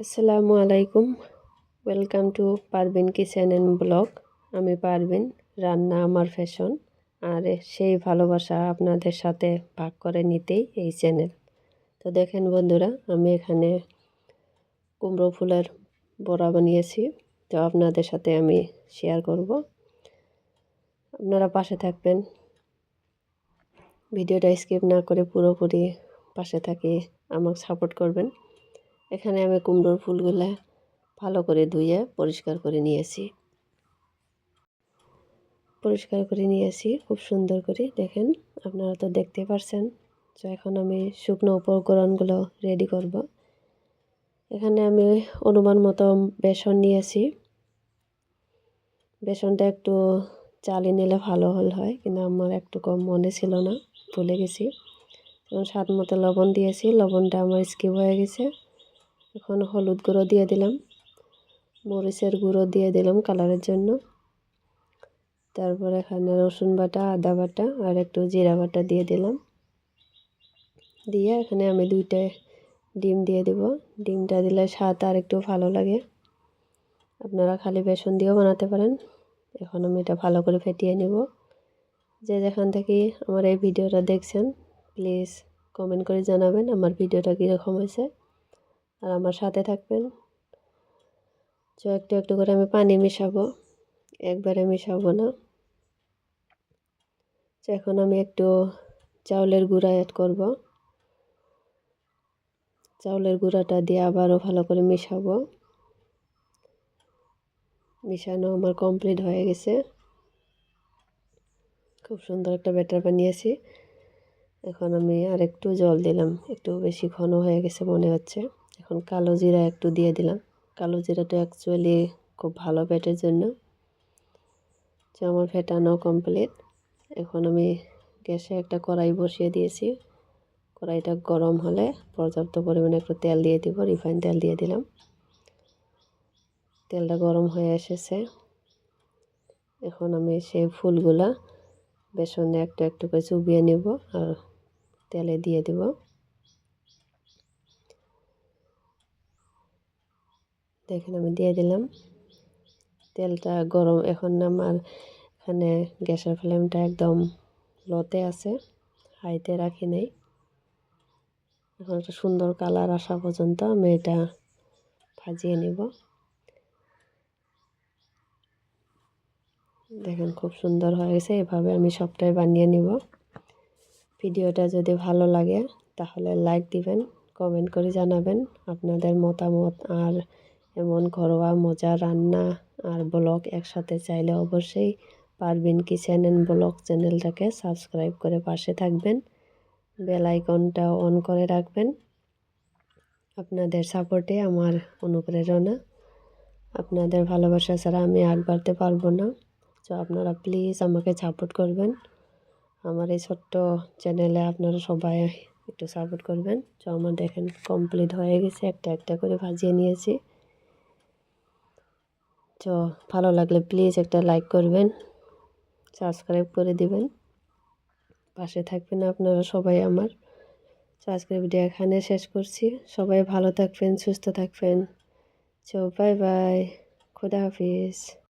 আসসালামু আলাইকুম। Welcome to Parveen kitchen and blog. আমি পারভিন, রান্না আমার ফ্যাশন। আর সেই ভালোবাসা আপনাদের সাথে ভাগ করে নিতেই এই চ্যানেল। তো দেখেন বন্ধুরা, আমি এখানে কুমড়ো ফুলের বড়া বানিয়েছি। তো আপনাদের সাথে আমি শেয়ার করব। আপনারা পাশে থাকবেন, ভিডিওটা স্কিপ না করে পুরোপুরি পাশে থাকি আমাকে সাপোর্ট করবেন। এখানে আমি কুমড়োর ফুলগুলো ভালো করে ধুয়ে পরিষ্কার করে নিয়েছি খুব সুন্দর করে। দেখেন, আপনারা তো দেখতে পারছেন। তো এখন আমি শুকনো উপকরণগুলো রেডি করব। এখানে আমি অনুমান মতো বেসন নিয়েছি। বেসনটা একটু চালিয়ে নিলে ভালো হয়, কিন্তু আমার একটু কম মনে ছিল না, ভুলে গেছি। এখন স্বাদ মতো লবণ দিয়েছি, লবণটা আমার স্কিপ হয়ে গেছে। এখন হলুদ গুঁড়ো দিয়ে দিলাম, মরিচের গুঁড়ো দিয়ে দিলাম কালারের জন্য। তারপর এখানে রসুন বাটা, আদা বাটা আর একটু জিরা বাটা দিয়ে দিলাম। দিয়ে এখানে আমি 2টা ডিম দিয়ে দেব। ডিমটা দিলে স্বাদ আর একটু ভালো লাগে। আপনারা খালি বেসন দিয়েও বানাতে পারেন। এখন আমি এটা ভালো করে ফেটিয়ে নেব। যে যেখান থেকে আমার এই ভিডিওটা দেখছেন, প্লিজ কমেন্ট করে জানাবেন আমার ভিডিওটা কীরকম হয়েছে, আর আমার সাথে থাকবেন। তো একটু একটু করে আমি পানি মেশাবো, একবারে মেশাবো না। তো এখন আমি একটু চাউলের গুঁড়া অ্যাড করব। চাউলের গুঁড়াটা দিয়ে আবারও ভালো করে মেশাবো। মেশানো আমার কমপ্লিট হয়ে গেছে। খুব সুন্দর একটা ব্যাটার বানিয়েছি। এখন আমি আর একটু জল দিলাম, একটু বেশি ঘন হয়ে গেছে মনে হচ্ছে। এখন কালো জিরা একটু দিয়ে দিলাম। কালো জিরাটা অ্যাকচুয়ালি খুব ভালো পেটের জন্য। তো আমার ফেটানো কমপ্লিট। এখন আমি গ্যাসে একটা কড়াই বসিয়ে দিয়েছি। কড়াইটা গরম হলে পর্যাপ্ত পরিমাণে একটু তেল দিয়ে দিব, রিফাইন তেল দিয়ে দিলাম। তেলটা গরম হয়ে এসেছে। এখন আমি সেই ফুলগুলা বেসনে একটু একটু করে চুবিয়ে নেব আর তেলে দিয়ে দেব। দেখেন, আমি দিয়ে দিলাম। তেলটা গরম। এখন আমার এখানে গ্যাসের ফ্লেমটা একদম লোতে আছে, হাইতে রাখি নেই। এখন একটা সুন্দর কালার আসা পর্যন্ত আমি এটা ভাজিয়ে নেব। দেখেন, খুব সুন্দর হয়েছে। এভাবে আমি সবটাই বানিয়ে নিব। ভিডিওটা যদি ভালো লাগে তাহলে লাইক দিবেন, কমেন্ট করে জানাবেন আপনাদের মতামত। আর এমন ঘরোয়া মজার রান্না আর ব্লগ একসাথে চাইলে অবশ্যই পারভিন কিচেন অ্যান্ড ব্লগ চ্যানেলটাকে সাবস্ক্রাইব করে পাশে থাকবেন, বেল আইকনটা অন করে রাখবেন। আপনাদের সাপোর্টে আমার অনুপ্রেরণা। আপনাদের ভালোবাসা ছাড়া আমি আগ বাড়তে পারবো না। তো আপনারা প্লিজ আমাকে সাপোর্ট করবেন। আমার এই ছোট্ট চ্যানেলে আপনারা সবাই একটু সাপোর্ট করবেন। তো আমার দেখেন কমপ্লিট হয়ে গেছে, একটা একটা করে ভাজিয়ে নিয়েছি। তো ভালো লাগলে প্লিজ একটা লাইক করবেন, সাবস্ক্রাইব করে দিবেন, পাশে থাকবেন আপনারা সবাই আমার। তো আজকের ভিডিও এখানে শেষ করছি। সবাই ভালো থাকবেন, সুস্থ থাকবেন। তো বাই বাই, খুদা হাফিজ।